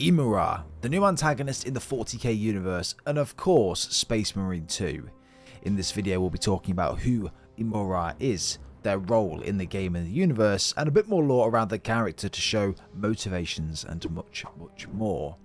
Imurah, the new antagonist in the 40k universe, and of course Space Marine 2. In this video we'll be talking about who Imurah is, their role in the game and the universe, and a bit more lore around the character to show motivations and much more.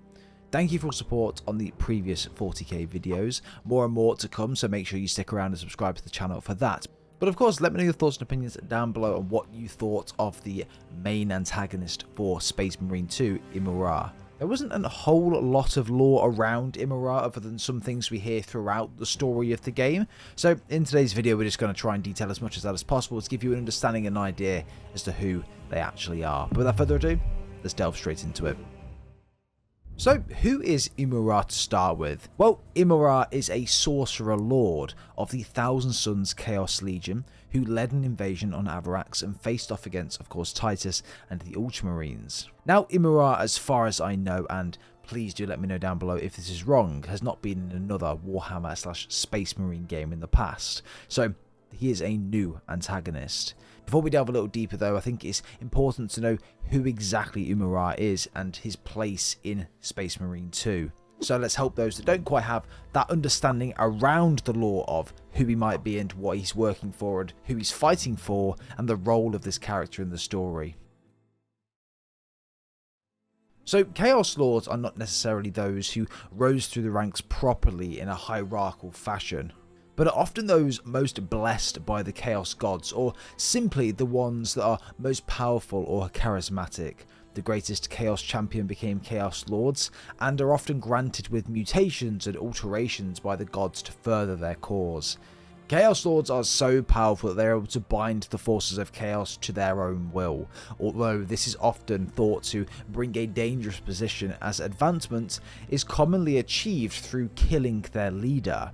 Thank you for your support on the previous 40k videos, more and more to come, so make sure you stick around and subscribe to the channel for that. But of course, let me know your thoughts and opinions down below on what you thought of the main antagonist for Space Marine 2, Imurah. There wasn't a whole lot of lore around Imurah other than some things we hear throughout the story of the game. So in today's video we're just going to try and detail as much of that as possible to give you an understanding and idea as to who they actually are. But without further ado, let's delve straight into it. So, who is Imurah to start with? Well, Imurah is a sorcerer lord of the Thousand Suns Chaos Legion who led an invasion on Avarax and faced off against, of course, Titus and the Ultramarines. Now, Imurah, as far as I know, and please do let me know down below if this is wrong, has not been in another Warhammer / Space Marine game in the past. So, he is a new antagonist. Before we delve a little deeper though, I think it's important to know who exactly Imurah is and his place in Space Marine 2. So let's help those that don't quite have that understanding around the lore of who he might be and what he's working for and who he's fighting for and the role of this character in the story. So Chaos Lords are not necessarily those who rose through the ranks properly in a hierarchical fashion, but are often those most blessed by the Chaos Gods, or simply the ones that are most powerful or charismatic. The greatest Chaos Champion became Chaos Lords, and are often granted with mutations and alterations by the gods to further their cause. Chaos Lords are so powerful that they are able to bind the forces of Chaos to their own will, although this is often thought to bring a dangerous position, as advancement is commonly achieved through killing their leader.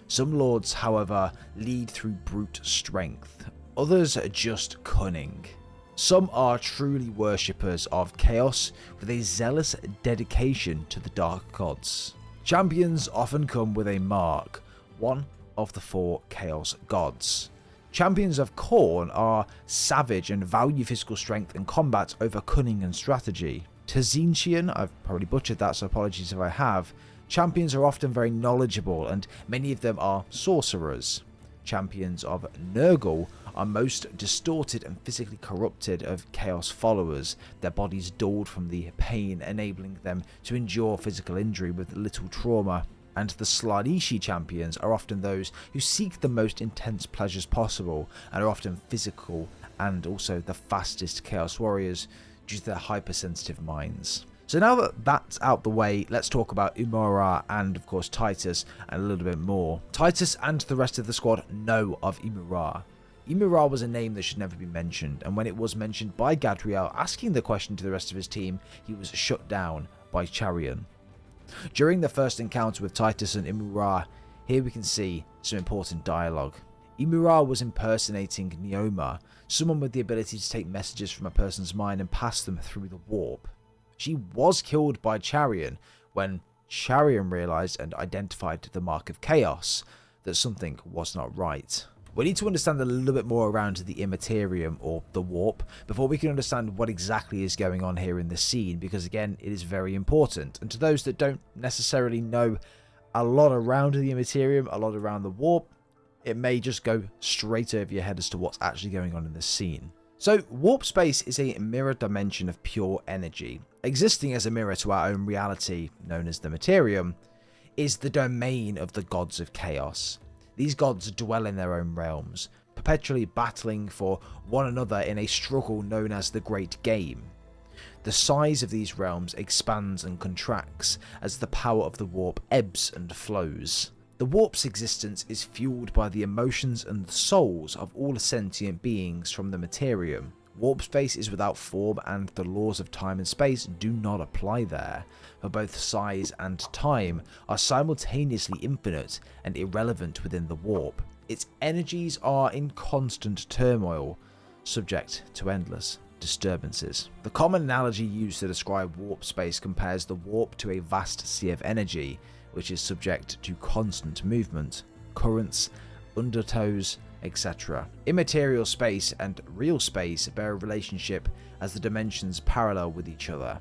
Some lords, however, lead through brute strength, others are just cunning. Some are truly worshippers of chaos with a zealous dedication to the dark gods. Champions often come with a mark, one of the 4 chaos gods. Champions of Khorne are savage and value physical strength and combat over cunning and strategy. Tzeentchian, I've probably butchered that, so apologies if I have. Champions are often very knowledgeable, and many of them are sorcerers. Champions of Nurgle are most distorted and physically corrupted of Chaos followers, their bodies dulled from the pain, enabling them to endure physical injury with little trauma. And the Slaaneshi champions are often those who seek the most intense pleasures possible, and are often physical and also the fastest Chaos warriors due to their hypersensitive minds. So now that that's out the way, let's talk about Imurah and of course Titus and a little bit more. Titus and the rest of the squad know of Imurah. Imurah was a name that should never be mentioned, and when it was mentioned by Gadriel asking the question to the rest of his team, he was shut down by Charion. During the first encounter with Titus and Imurah, here we can see some important dialogue. Imurah was impersonating Neoma, someone with the ability to take messages from a person's mind and pass them through the warp. She was killed by Charion when Charion realised and identified the mark of chaos, that something was not right. We need to understand a little bit more around the Immaterium, or the warp, before we can understand what exactly is going on here in the scene, because again it is very important. And to those that don't necessarily know a lot around the Immaterium, a lot around the warp, it may just go straight over your head as to what's actually going on in this scene. So, warp space is a mirror dimension of pure energy. Existing as a mirror to our own reality, known as the Materium, is the domain of the gods of chaos. These gods dwell in their own realms, perpetually battling for one another in a struggle known as the Great Game. The size of these realms expands and contracts as the power of the warp ebbs and flows. The warp's existence is fueled by the emotions and the souls of all sentient beings from the Materium. Warp space is without form, and the laws of time and space do not apply there, for both size and time are simultaneously infinite and irrelevant within the warp. Its energies are in constant turmoil, subject to endless disturbances. The common analogy used to describe warp space compares the warp to a vast sea of energy, which is subject to constant movement, currents, undertows, etc. Immaterial space and real space bear a relationship as the dimensions parallel with each other.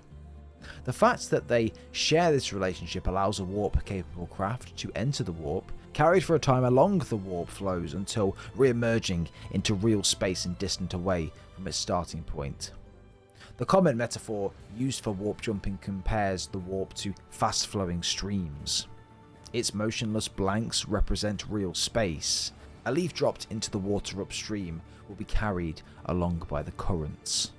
The fact that they share this relationship allows a warp-capable craft to enter the warp, carried for a time along the warp flows until re-emerging into real space and distant away from its starting point. The common metaphor used for warp jumping compares the warp to fast-flowing streams. Its motionless blanks represent real space. A leaf dropped into the water upstream will be carried along by the currents.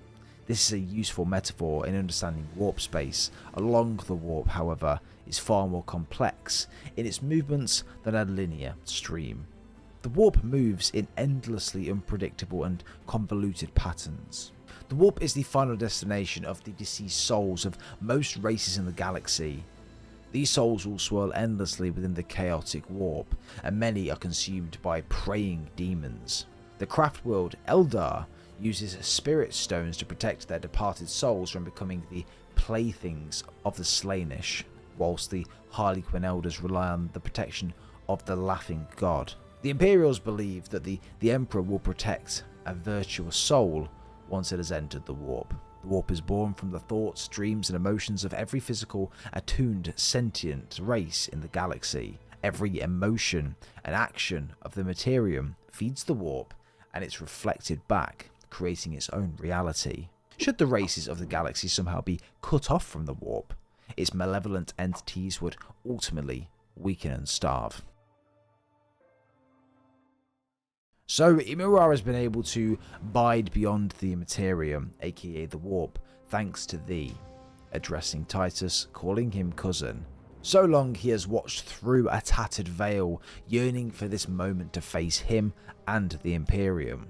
This is a useful metaphor in understanding warp space. Along the warp, however, is far more complex in its movements than a linear stream. The warp moves in endlessly unpredictable and convoluted patterns. The warp is the final destination of the deceased souls of most races in the galaxy. These souls will swirl endlessly within the chaotic warp, and many are consumed by preying demons. The craft world Eldar uses spirit stones to protect their departed souls from becoming the playthings of the Slainish, whilst the Harlequin Elders rely on the protection of the Laughing God. The Imperials believe that the Emperor will protect a virtuous soul once it has entered the warp. The warp is born from the thoughts, dreams and emotions of every physical, attuned, sentient race in the galaxy. Every emotion and action of the Materium feeds the warp, and it's reflected back, creating its own reality. Should the races of the galaxy somehow be cut off from the warp, its malevolent entities would ultimately weaken and starve. So Imurah has been able to bide beyond the Materium, aka the warp, thanks to thee, addressing Titus, calling him cousin. So long he has watched through a tattered veil, yearning for this moment to face him and the Imperium.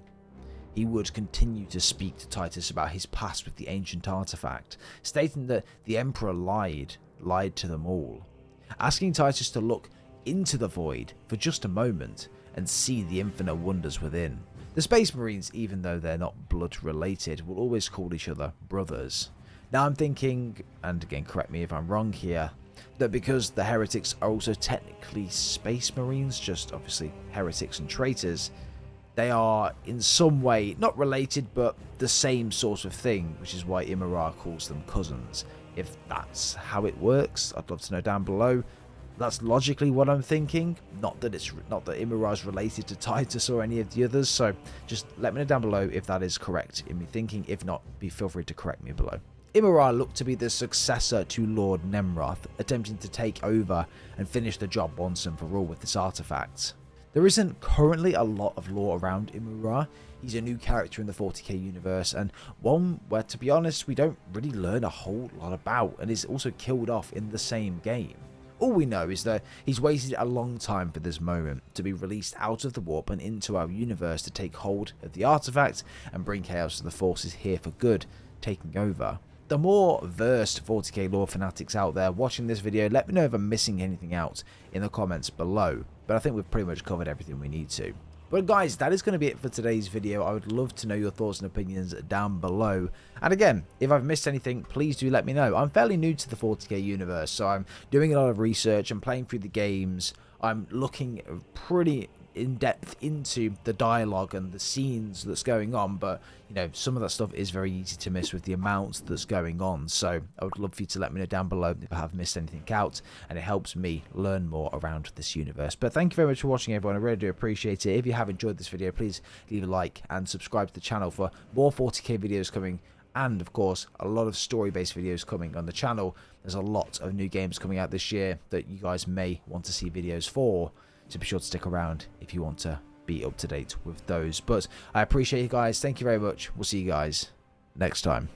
He would continue to speak to Titus about his past with the ancient artifact, stating that the Emperor lied to them all, asking Titus to look into the void for just a moment and see the infinite wonders within. The Space Marines, even though they're not blood related, will always call each other brothers. Now I'm thinking, and again correct me if I'm wrong here, that because the heretics are also technically Space Marines, just obviously heretics and traitors, they are in some way not related but the same sort of thing, which is why Imurah calls them cousins. If that's how it works, I'd love to know down below. That's logically what I'm thinking. Not that Imurah is related to Titus or any of the others, so just let me know down below if that is correct in me thinking. If not, feel free to correct me below. Imurah looked to be the successor to Lord Nemrath, attempting to take over and finish the job once and for all with this artifact. There isn't currently a lot of lore around Imurah. He's a new character in the 40k universe, and one where, to be honest, we don't really learn a whole lot about, and is also killed off in the same game. All we know is that he's waited a long time for this moment to be released out of the warp and into our universe to take hold of the artifact and bring chaos to the forces here for good, taking over. The more versed 40k lore fanatics out there watching this video, let me know if I'm missing anything out in the comments below, but I think we've pretty much covered everything we need to. But guys, that is going to be it for today's video. I would love to know your thoughts and opinions down below. And again, if I've missed anything, please do let me know. I'm fairly new to the 40k universe, so I'm doing a lot of research. I'm playing through the games. I'm looking pretty in depth into the dialogue and the scenes that's going on, but you know, some of that stuff is very easy to miss with the amount that's going on. So I would love for you to let me know down below if I have missed anything out, and it helps me learn more around this universe. But thank you very much for watching, everyone. I really do appreciate it. If you have enjoyed this video, please leave a like and subscribe to the channel for more 40k videos coming, and of course a lot of story-based videos coming on the channel. There's a lot of new games coming out this year that you guys may want to see videos for, so be sure to stick around if you want to be up to date with those. But I appreciate you guys. Thank you very much. We'll see you guys next time.